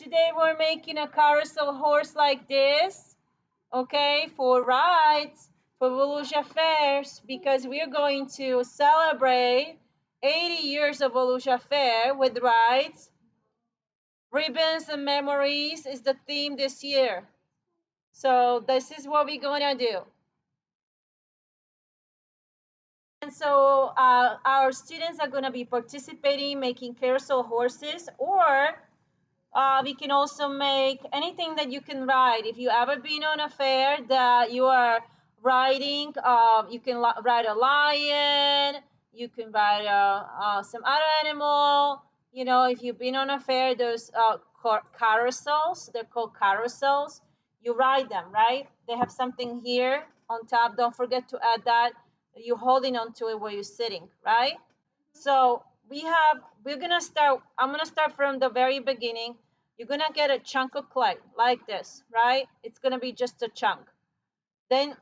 Today we're making a carousel horse like this, okay, for rides, for Volusia fairs, because we're going to celebrate 80 years of Volusia Fair with rides. Ribbons and memories is the theme this year. So this is what we're gonna do. And so our students are gonna be participating, making carousel horses, or we can also make anything that you can ride. If you ever been on a fair that you are riding, you can ride a lion, you can ride some other animal. You know, if you've been on a fair, there's carousels. They're called carousels. You ride them, right? They have something here on top. Don't forget to add that. You're holding onto it where you're sitting, right? So we're gonna start, I'm gonna start from the very beginning. You're gonna get a chunk of clay like this, right? It's gonna be just a chunk. Then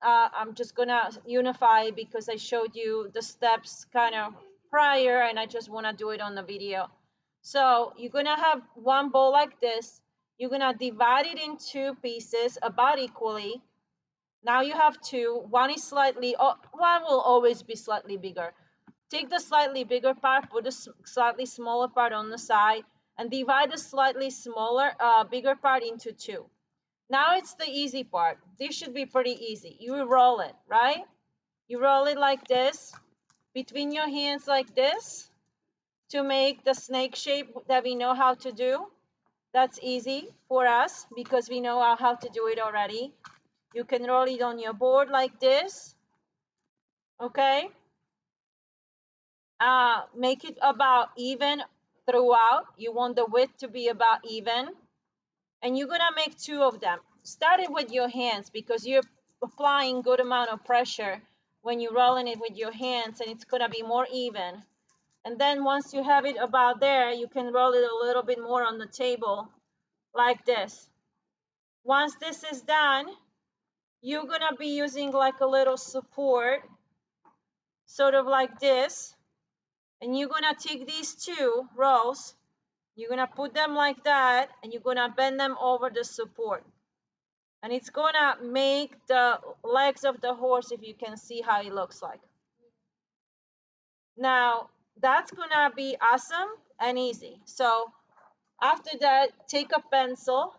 I'm just gonna unify because I showed you the steps kind of prior and I just wanna do it on the video. So you're gonna have one bowl like this. You're gonna divide it in two pieces about equally. Now you have two. One is slightly, oh, one will always be slightly bigger. Take the slightly bigger part, put the slightly smaller part on the side, and divide the slightly smaller, bigger part into two. Now it's the easy part. This should be pretty easy. You roll it, right? You roll it like this, between your hands like this, to make the snake shape that we know how to do. That's easy for us because we know how to do it already. You can roll it on your board like this, okay? Make it about even throughout. You want the width to be about even. And you're gonna make two of them. Start it with your hands because you're applying good amount of pressure when you're rolling it with your hands, and it's gonna be more even. And then once you have it about there, you can roll it a little bit more on the table like this. Once this is done, you're gonna be using like a little support, sort of like this. And you're gonna take these two rows, you're gonna put them like that, and you're gonna bend them over the support. And it's gonna make the legs of the horse, if you can see how it looks like. Now, that's gonna be awesome and easy. So after that, take a pencil.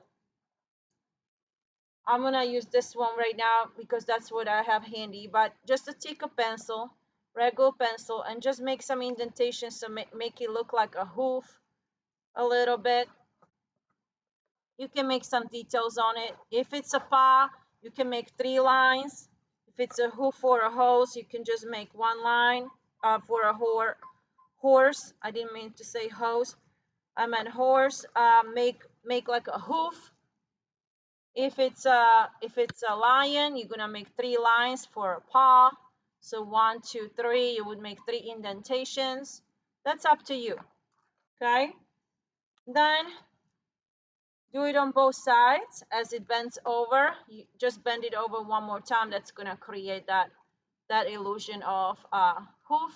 I'm gonna use this one right now because that's what I have handy, but just to take a pencil, regular pencil, and just make some indentations to make it look like a hoof a little bit. You can make some details on it. If it's a paw, you can make 3 lines. If it's a hoof or a hose, you can just make 1 line. For a horse, I didn't mean to say hose, I meant horse. Make like a hoof. If it's a lion, you're gonna make 3 lines for a paw. So 1, 2, 3. You would make 3 indentations. That's up to you. Okay. Then do it on both sides. As it bends over, you just bend it over one more time. That's gonna create that illusion of hoof,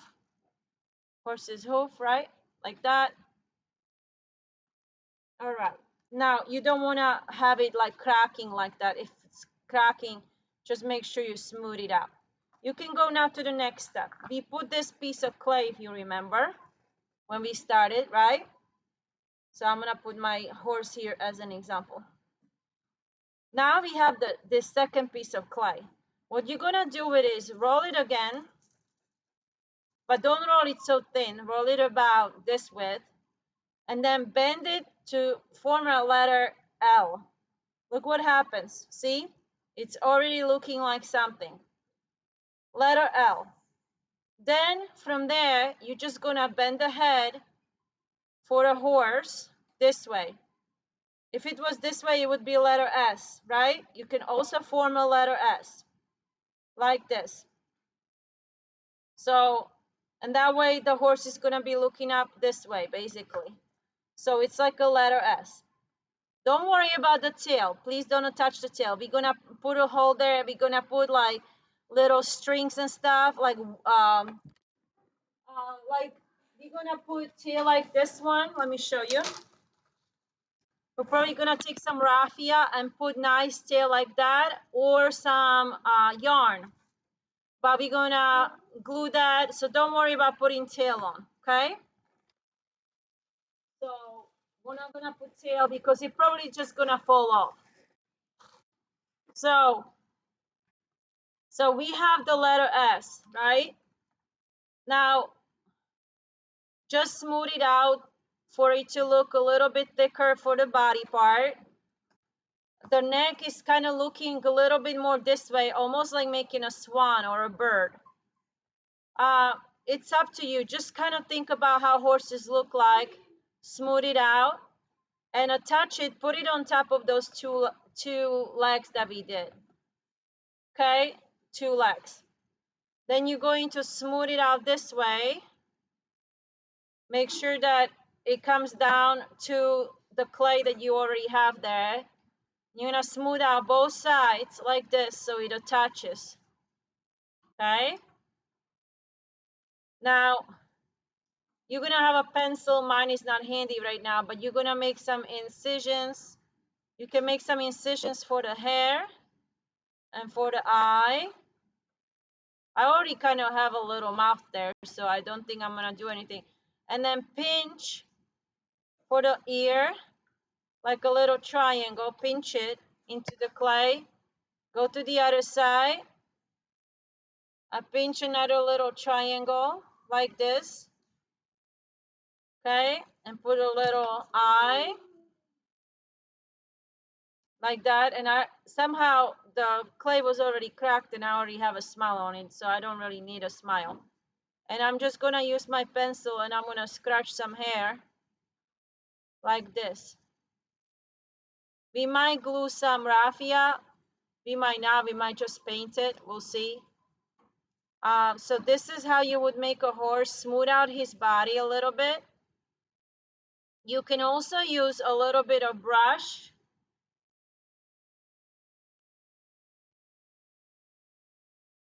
horse's hoof, right? Like that. All right. Now you don't wanna have it like cracking like that. If it's cracking, just make sure you smooth it out. You can go now to the next step. We put this piece of clay, if you remember, when we started, right? So I'm gonna put my horse here as an example. Now we have this second piece of clay. What you're gonna do with it is roll it again, but don't roll it so thin. Roll it about this width, and then bend it to form a letter L. Look what happens. See? It's already looking like something. Letter L. Then from there, you're just gonna bend the head for a horse this way. If it was this way, it would be letter S, right? You can also form a letter S like this. So, and that way the horse is gonna be looking up this way, basically. So it's like a letter S. Don't worry about the tail. Please don't touch the tail. We're gonna put a hole there. We're gonna put like little strings and stuff, like we're gonna put tail like this one. Let me show you. We're probably gonna take some raffia and put nice tail like that, or some yarn. But we're gonna glue that, so don't worry about putting tail on, okay? So we're not gonna put tail because it's probably just gonna fall off. So we have the letter S, right? Now just smooth it out for it to look a little bit thicker for the body part. The neck is kind of looking a little bit more this way, almost like making a swan or a bird. Uh, it's up to you. Just kind of think about how horses look like, smooth it out, and attach it. Put it on top of those two legs that we did. Okay, two legs. Then you're going to smooth it out this way. Make sure that it comes down to the clay that you already have there. You're gonna smooth out both sides like this so it attaches. Okay. Now you're gonna have a pencil. Mine is not handy right now, but you're gonna make some incisions. You can make some incisions for the hair and for the eye. I already kind of have a little mouth there, so I don't think I'm gonna do anything. And then pinch for the ear, like a little triangle. Pinch it into the clay. Go to the other side. I pinch another little triangle like this. Okay, and put a little eye like that. And I somehow the clay was already cracked and I already have a smile on it, so I don't really need a smile. And I'm just gonna use my pencil and I'm gonna scratch some hair like this. We might glue some raffia, we might not, we might just paint it, we'll see. So this is how you would make a horse. Smooth out his body a little bit. You can also use a little bit of brush.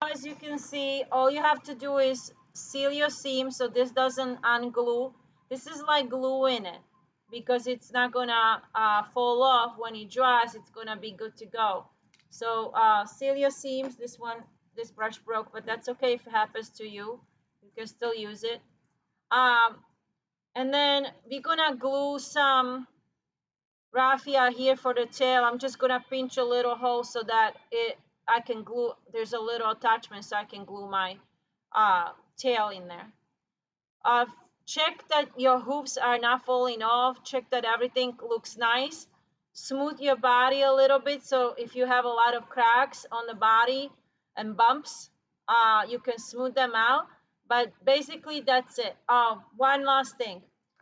As you can see, all you have to do is seal your seam so this doesn't unglue. This is like gluing it because it's not gonna fall off when it dries. It's gonna be good to go. So seal your seams. This brush broke, but that's okay if it happens to you. You can still use it. And then we're gonna glue some raffia here for the tail. I'm just gonna pinch a little hole so that I can glue. There's a little attachment so I can glue my tail in there. Uh, Check that your hooves are not falling off. Check that everything looks nice. Smooth your body a little bit so if you have a lot of cracks on the body and bumps, you can smooth them out. But basically that's it. One last thing.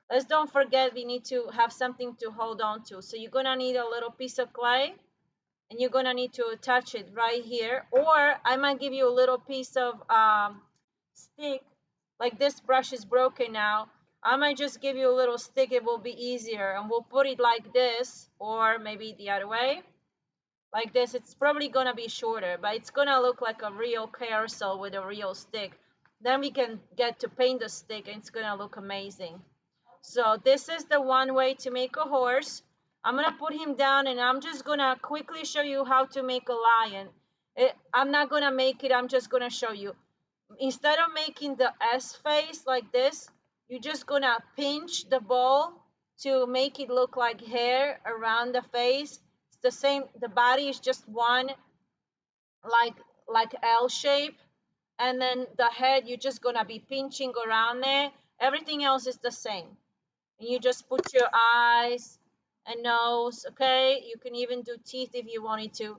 Let's don't forget we need to have something to hold on to. So you're gonna need a little piece of clay and you're gonna need to attach it right here. Or I might give you a little piece of stick. Like this brush is broken now. I might just give you a little stick. It will be easier. And we'll put it like this or maybe the other way. Like this. It's probably gonna be shorter, but it's gonna look like a real carousel with a real stick. Then we can get to paint the stick and it's gonna look amazing. So this is the one way to make a horse. I'm gonna put him down and I'm just gonna quickly show you how to make a lion. I'm not gonna make it, I'm just gonna show you. Instead of making the S face like this, you're just gonna pinch the ball to make it look like hair around the face. It's the same, the body is just one like L shape, and then the head you're just gonna be pinching around there. Everything else is the same. And you just put your eyes and nose. Okay, you can even do teeth if you wanted to.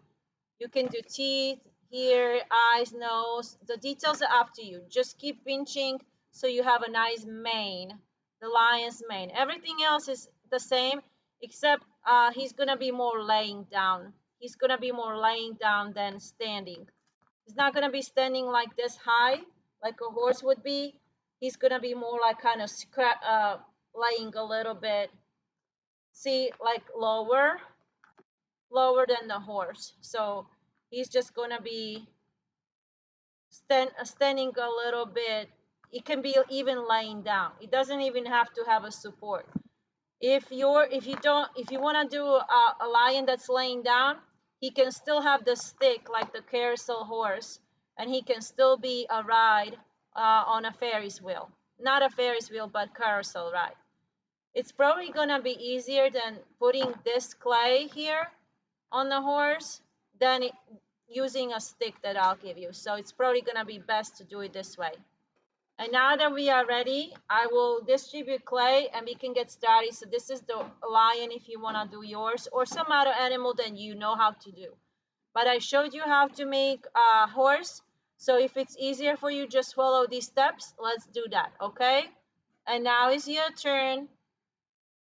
You can do teeth here, eyes, nose. The details are up to you. Just keep pinching so you have a nice mane, the lion's mane. Everything else is the same except he's gonna be more laying down. He's gonna be more laying down than standing. He's not gonna be standing like this high like a horse would be. He's gonna be more like kind of laying a little bit. See, like lower than the horse. So he's just gonna be standing a little bit. It can be even laying down. It doesn't even have to have a support. If you want to do a lion that's laying down, he can still have the stick like the carousel horse, and he can still be a ride on a Ferris wheel. Not a Ferris wheel, but carousel ride. It's probably gonna be easier than putting this clay here on the horse than using a stick that I'll give you. So it's probably gonna be best to do it this way. And now that we are ready, I will distribute clay and we can get started. So this is the lion if you want to do yours, or some other animal that you know how to do. But I showed you how to make a horse. So if it's easier for you, just follow these steps. Let's do that, okay? And now is your turn.